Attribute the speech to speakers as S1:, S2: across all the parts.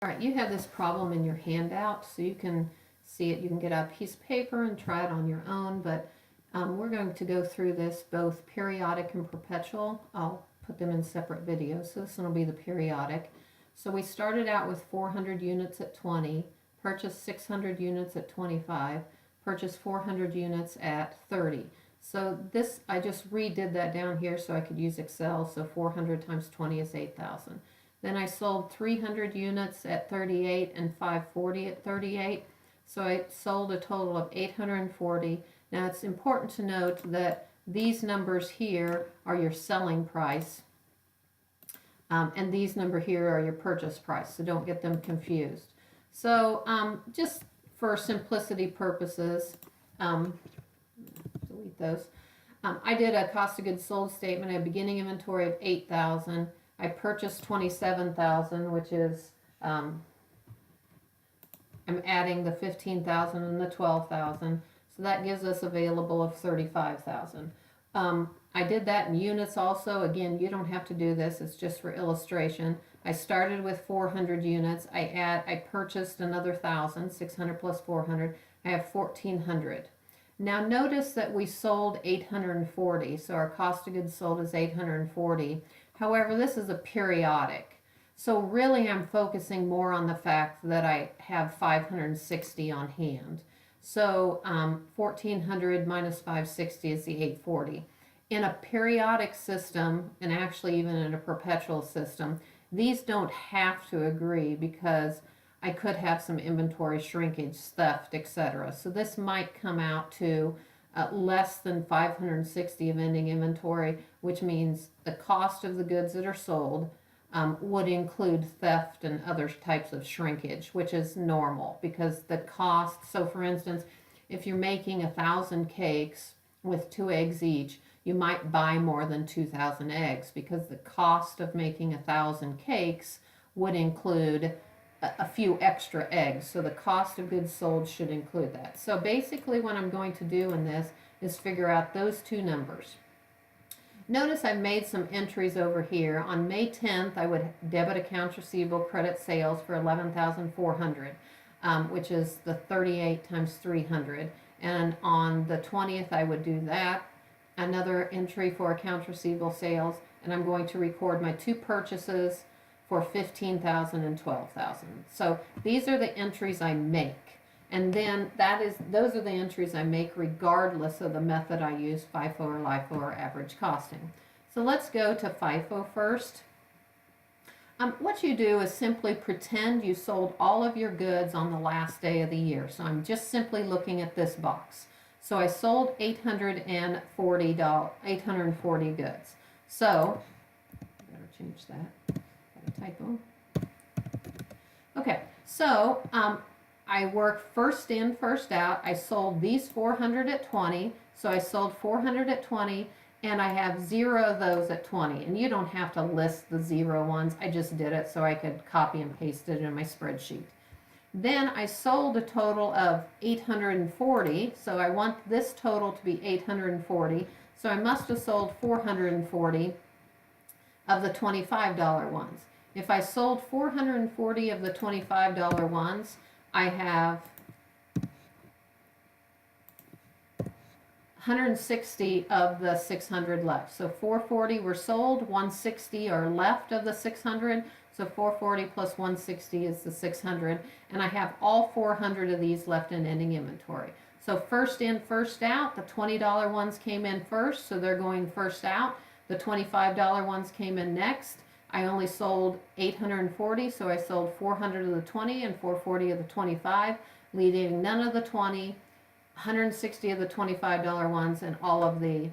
S1: All right, you have this problem in your handout, so you can see it. You can get a piece of paper and try it on your own, but we're going to go through this both periodic and perpetual. I'll put them in separate videos, so this one will be the periodic. So we started out with 400 units at 20, purchased 600 units at 25, purchased 400 units at 30. So this, I just redid that down here so I could use Excel, so 400 times 20 is 8,000. Then I sold 300 units at 38 and 540 at 38. So I sold a total of 840. Now it's important to note that these numbers here are your selling price, and these numbers here are your purchase price, so don't get them confused. So just for simplicity purposes, delete those. I did a cost of goods sold statement, a beginning inventory of 8,000. I purchased 27,000, which is, I'm adding the 15,000 and the 12,000. So that gives us available of 35,000. I did that in units also. Again, you don't have to do this. It's just for illustration. I started with 400 units. I purchased another 1,000, 600 plus 400. I have 1,400. Now notice that we sold 840. So our cost of goods sold is 840. However, this is a periodic. So really I'm focusing more on the fact that I have 560 on hand. So 1,400 minus 560 is the 840. In a periodic system, and actually even in a perpetual system, these don't have to agree because I could have some inventory shrinkage, theft, etc. So this might come out to less than 560 of ending inventory, which means the cost of the goods that are sold would include theft and other types of shrinkage, which is normal because the cost. So for instance, if you're making 1,000 cakes with 2 eggs each, you might buy more than 2,000 eggs because the cost of making 1,000 cakes would include a few extra eggs. So the cost of goods sold should include that. So basically what I'm going to do in this is figure out those two numbers. Notice I've made some entries over here. On May 10th, I would debit accounts receivable, credit sales for 11,400, which is the 38 times 300. And on the 20th, I would do that. Another entry for accounts receivable sales, and I'm going to record my two purchases for 15,000 and 12,000. So these are the entries I make. And then those are the entries I make regardless of the method I use, FIFO or LIFO or average costing. So let's go to FIFO first. What you do is simply pretend you sold all of your goods on the last day of the year. So I'm just simply looking at this box. So I sold 840 goods. So, I better change that. Got a typo. Okay, so I work first in, first out. I sold these 400 at 20. So I sold 400 at 20, and I have 0 of those at 20. And you don't have to list the 0 ones. I just did it so I could copy and paste it in my spreadsheet. Then I sold a total of 840, so I want this total to be 840, so I must have sold 440 of the $25 ones. If I sold 440 of the $25 ones, I have 160 of the 600 left. So 440 were sold, 160 are left of the 600. So 440 plus 160 is the 600, and I have all 400 of these left in ending inventory. So first in, first out. The $20 ones came in first, so they're going first out. The $25 ones came in next. I only sold 840, so I sold 400 of the 20 and 440 of the 25, leaving none of the 20, 160 of the $25 ones, and all of the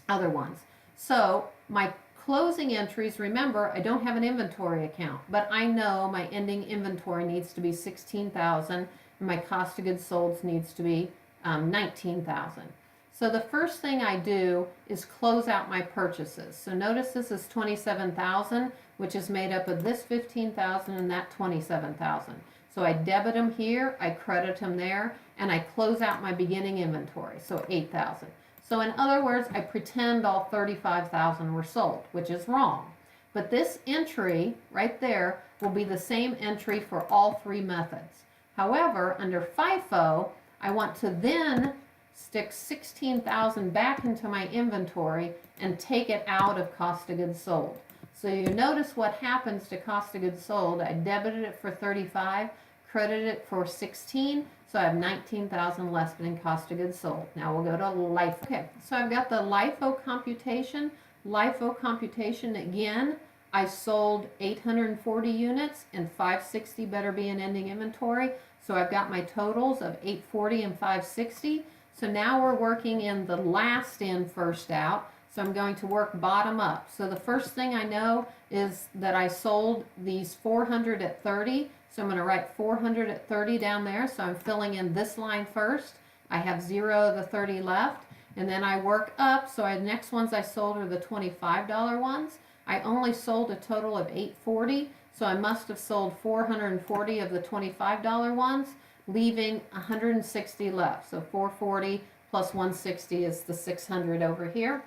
S1: other ones. So my closing entries, remember, I don't have an inventory account, but I know my ending inventory needs to be 16,000 and my cost of goods sold needs to be 19,000. So the first thing I do is close out my purchases. So notice this is 27,000, which is made up of this 15,000 and that 27,000. So I debit them here, I credit them there, and I close out my beginning inventory, so 8,000. So in other words, I pretend all 35,000 were sold, which is wrong. But this entry right there will be the same entry for all three methods. However, under FIFO, I want to then stick 16,000 back into my inventory and take it out of cost of goods sold. So you notice what happens to cost of goods sold. I debited it for 35, credited it for 16, so I have 19,000 left in cost of goods sold. Now we'll go to LIFO. Okay, so I've got the LIFO computation. LIFO computation again, I sold 840 units and 560 better be in ending inventory. So I've got my totals of 840 and 560. So now we're working in the last in, first out. So I'm going to work bottom up. So the first thing I know is that I sold these 400 at 30. So I'm going to write 400 at 30 down there. So I'm filling in this line first. I have 0 of the 30 left. And then I work up. So the next ones I sold are the $25 ones. I only sold a total of 840. So I must have sold 440 of the $25 ones, leaving 160 left. So 440 plus 160 is the 600 over here.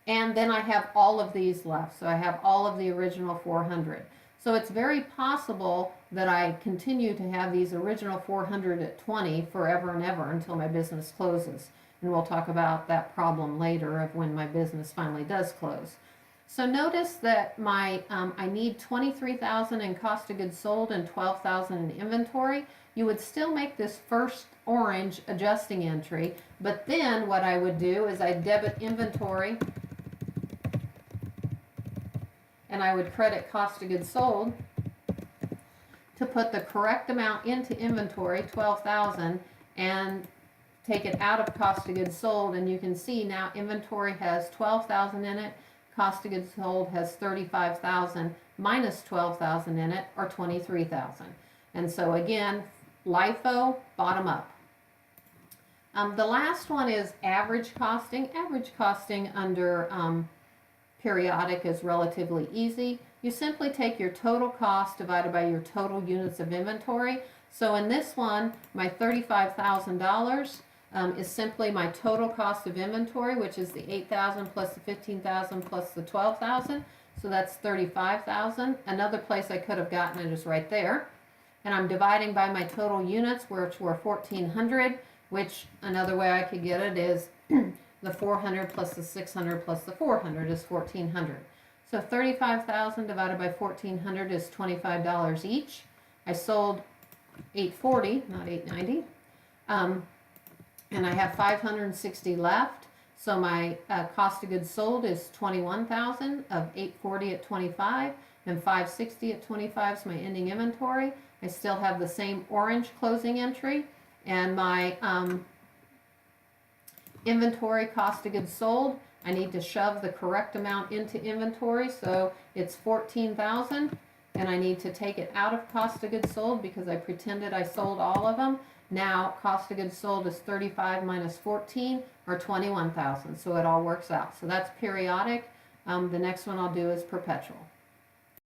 S1: And then I have all of these left. So I have all of the original 400. So it's very possible that I continue to have these original 400 at 20 forever and ever until my business closes. And we'll talk about that problem later of when my business finally does close. So notice that my I need 23,000 in cost of goods sold and 12,000 in inventory. You would still make this first orange adjusting entry, but then what I would do is I'd debit inventory and I would credit cost of goods sold to put the correct amount into inventory, 12,000, and take it out of cost of goods sold. And you can see now inventory has 12,000 in it. Cost of goods sold has 35,000 minus 12,000 in it, or 23,000. And so again, LIFO, bottom up. The last one is average costing. Average costing under periodic is relatively easy. You simply take your total cost divided by your total units of inventory. So in this one, my $35,000 is simply my total cost of inventory, which is the 8,000 plus the 15,000 plus the 12,000. So that's 35,000. Another place I could have gotten it is right there. And I'm dividing by my total units, which were 1,400, which another way I could get it is the 400 plus the 600 plus the 400 is 1,400. So 35,000 divided by 1,400 is $25 each. I sold 840, not 890. And I have 560 left. So my cost of goods sold is 21,000 of 840 at 25 and 560 at 25 is my ending inventory. I still have the same orange closing entry, and my inventory cost of goods sold, I need to shove the correct amount into inventory, so it's 14,000, and I need to take it out of cost of goods sold because I pretended I sold all of them. Now cost of goods sold is 35 minus 14, or 21,000, so it all works out. So that's periodic. The next one I'll do is perpetual.